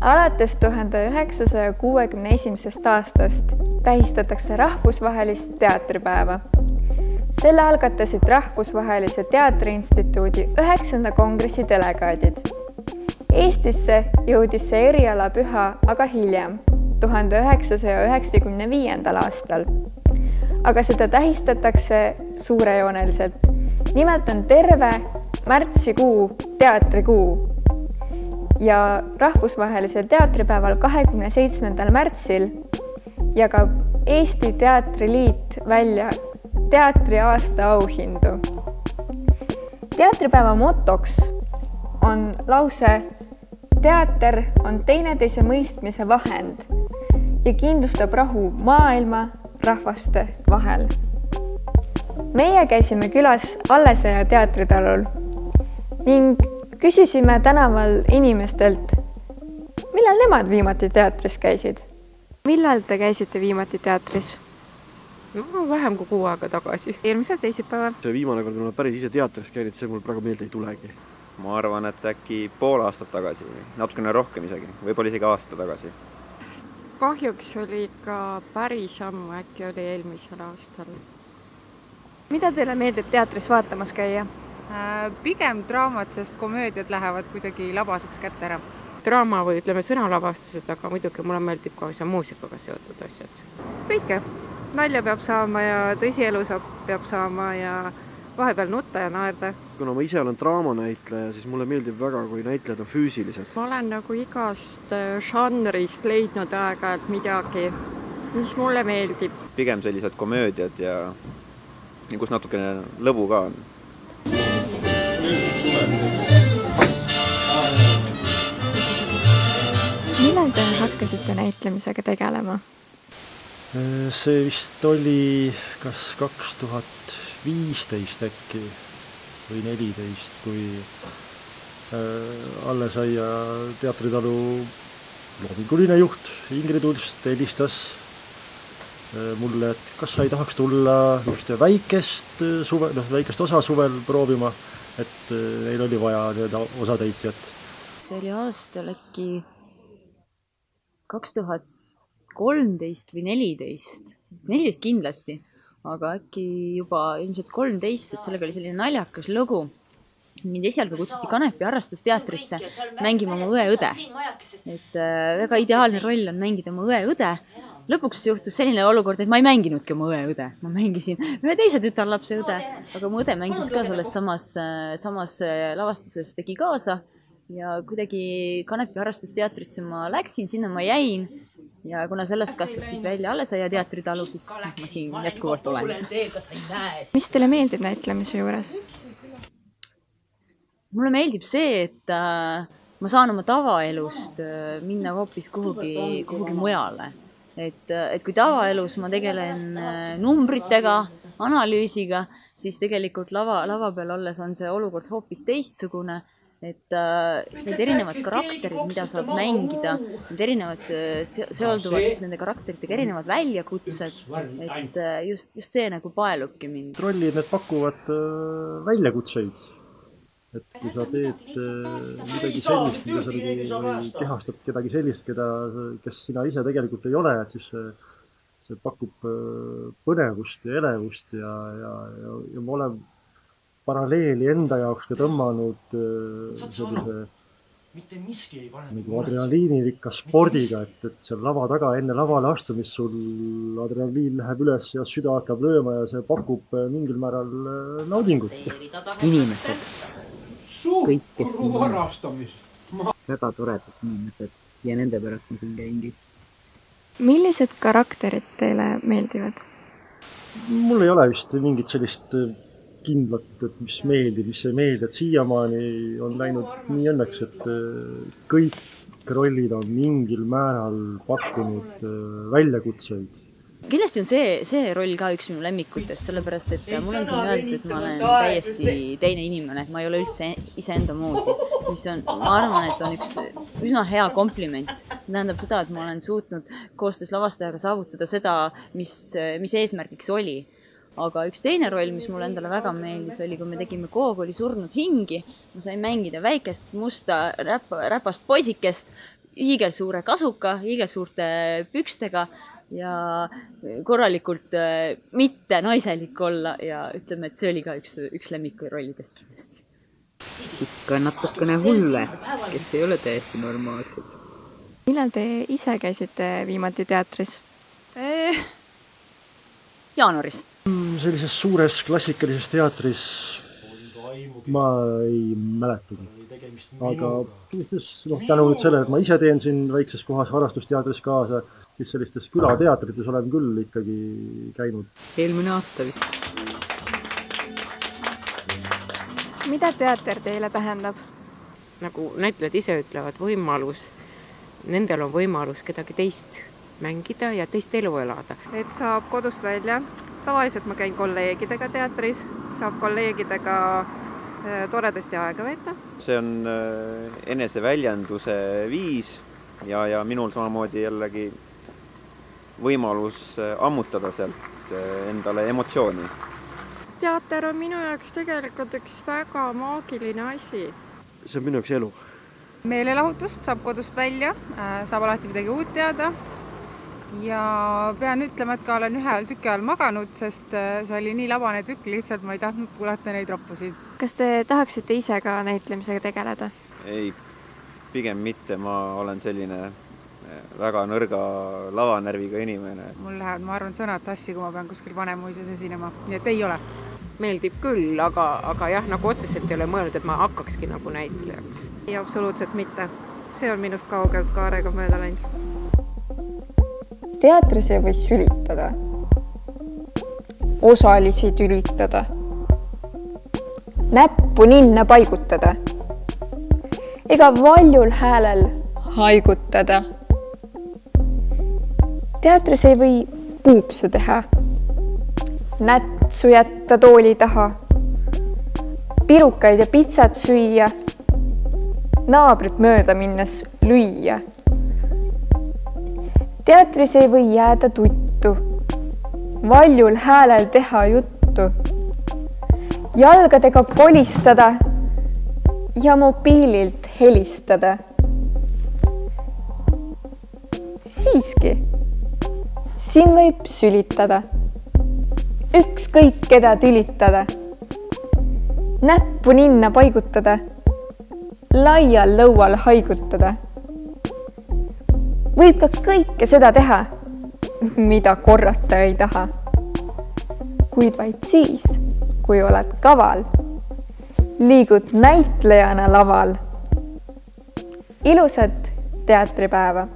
Alates 1961. aastast tähistatakse rahvusvahelist teatripäeva. Selle algatasid Rahvusvahelise Teatriinstituudi 9. kongressi delegaadid. Eestisse jõudis see erialapüha aga hiljem, 1995. aastal. Aga seda tähistatakse suurejooneliselt. Nimelt on terve märtsikuu teatrikuu. Ja rahvusvahelisel teatripäeval 27. märtsil jagab Eesti Teatriliit välja teatriaasta auhindu. Teatripäeva motoks on lause "Teater on teineteise mõistmise vahend ja kindlustab rahu maailma rahvaste vahel". Meie käisime külas Allesaja teatritalul ning küsisime tänaval inimestelt, millal nemad viimati teatris käisid. Millal te käisite viimati teatris? No, vähem kui 6 aega tagasi. Eelmisel teisipäeval. See viimane kord, kui ma päris ise teatris käinud, see mul praegu meelde ei tulegi. Ma arvan, et äkki pool aastat tagasi, natukene rohkem isegi, võib-olla isegi aasta tagasi. Kahjuks oli ikka päris ammu, äkki oli eelmisel aastal. Mida teile meeldib teatris vaatamas käia? Pigem draamat, sest komöödiad lähevad kuidagi labaseks kätte ära. Draama või ütleme sõnalavastused, aga muidugi mulle meeldib ka muusikaga seotud asjad. Kõike. Nalja peab saama ja tõsielu peab saama ja vahepeal nutta ja naerda. Kuna ma ise olen draamanäitleja, siis mulle meeldib väga, kui näitlejad on füüsilised. Ma olen nagu igast žanrist leidnud aeg-ajalt midagi, mis mulle meeldib. Pigem sellised komöödiad ja kus natukene lõbu ka on. Millal te hakkasite näitlemisega tegelema? See vist oli kas 2015 äkki või 14, kui Allesaia teatritalu loominguline juht Ingrid Ulst helistas mulle, et kas sa ei tahaks tulla ühte väikest osa suvel proovima, et neil oli vaja osatäitjat. See oli aastal äkki 2013 või 14 kindlasti, aga äkki juba ilmselt 13, et sellega oli selline naljakas lugu. Mind esialgu kutsuti Kanepi harrastusteatrisse mängima oma õe-õde. Et väga ideaalne roll on mängida oma õe-õde. Lõpuks juhtus selline olukord, et ma ei mänginudki oma õe-õde. Ma mängisin ühe teise tütarlapse õde, aga mu õde mängis ka selles samas lavastuses, tegi kaasa. Ja kuidagi Kanepi harrastusteatrisse ma läksin, sinna ma jäin ja kuna sellest kasvas siis välja Allesaia teatritalu, siis ma siin jätkuvalt olen. Mis teile meeldib näitlemise juures? Mulle meeldib see, et ma saan oma tavaelust minna hoopis kuhugi mujale. Et kui tavaelus ma tegelen numbritega, analüüsiga, siis tegelikult lava peal olles on see olukord hoopis teistsugune. Et need erinevad karakterid, mida saab mängida, need erinevad seolduvad siis nende karakteritega erinevad väljakutsed, et just see nagu paelubki mind. Rollid need pakuvad väljakutseid, et kui sa teed midagi sellist, mida sa või kehastad kedagi sellist, kes sina ise tegelikult ei ole, et siis see pakub põnevust ja elevust ja ma olen paralleeli enda jaoks ka tõmmanud sellise nagu adrenaliinirikka spordiga, et seal lava taga enne lavale astumist sul adrenaliin läheb üles ja süda hakkab lööma ja see pakub mingil määral naudingut. Inimesed, kõik, kes siin on, väga toredad inimesed ja nende pärast ma siin käingi. Millised karakterid teile meeldivad? Mul ei ole vist mingit sellist kindlat, et mis meeldib, mis ei meeldi, et siiamaani on läinud nii õnneks, et kõik rollid on mingil määral pakkunud väljakutseid. Kindlasti on see roll ka üks minu lemmikutest, sellepärast et mul on siin öeldud, et ma olen täiesti teine inimene, et ma ei ole üldse iseenda moodi, mis on, ma arvan, et on üks üsna hea kompliment. Tähendab seda, et ma olen suutnud koostöös lavastajaga saavutada seda, mis eesmärgiks oli. Aga üks teine roll, mis mulle endale väga meeldis, oli, kui me tegime Koogoli surnud hingi. Ma sain mängida väikest musta räpast poisikest hiigelsuure kasuka, hiigelsuurte pükstega ja korralikult mitte naiselik olla ja ütleme, et see oli ka üks lemmikrollidest kindlasti. Ikka natukene hulle, kes ei ole täiesti normaalsed. Millal te ise käisite viimati teatris? Jaanuaris. Sellises suures klassikalises teatris ma ei mäletagi. Aga tänu nüüd sellele, et ma ise teen siin väikses kohas harrastusteatris kaasa, siis sellistes külateatrites olen küll ikkagi käinud. Eelmine aasta vist. Mida teater teile tähendab? Nagu näitlejad ise ütlevad, võimalus, nendel on võimalus kedagi teist mängida ja teist elu elada. Et saab kodust välja. Tavaliselt ma käin kolleegidega teatris, saab kolleegidega toredasti aega veeta. See on eneseväljenduse viis ja minul samamoodi jällegi võimalus ammutada sealt endale emotsiooni. Teater on minu jaoks tegelikult üks väga maagiline asi. See on minu jaoks elu. Meelelahutust, saab kodust välja, saab alati midagi uut teada ja pean ütlema, et ka olen ühel tüki ajal maganud, sest see oli nii labane tükk, lihtsalt ma ei tahtnud kuulata neid roppusid. Kas te tahaksite ise ka näitlemisega tegeleda? Ei, pigem mitte, ma olen selline väga nõrga lavanärviga inimene. Mul lähevad, ma arvan, sõnad sassi, kui ma pean kuskil Vanemuises esinema, nii et ei ole. Meeldib küll, aga jah, nagu otseselt ei ole mõelnud, et ma hakkakski nagu näitlejaks. Ei, absoluutselt mitte. See on minust kaugelt kaarega mööda läinud. Teatris ei või sülitada. Osalisi tülitada. Näppu ninna paigutada. Ega valjul häälel haigutada. Teatris ei või puupsu teha. Nätsu jätta tooli taha. Pirukaid ja pitsat süüa. Naabrit mööda minnes lüüa. Teatris ei või jääda tuttu. Valjul häälel teha juttu. Jalgadega kolistada ja mobiililt helistada. Siiski, siin võib sülitada. Ükskõik keda tülitada. Näppu ninna paigutada. Laial lõual haigutada. Võib ka kõike seda teha, mida korrata ei taha. Kuid vaid siis, kui oled kaval, liigud näitlejana laval. Ilusat teatripäeva!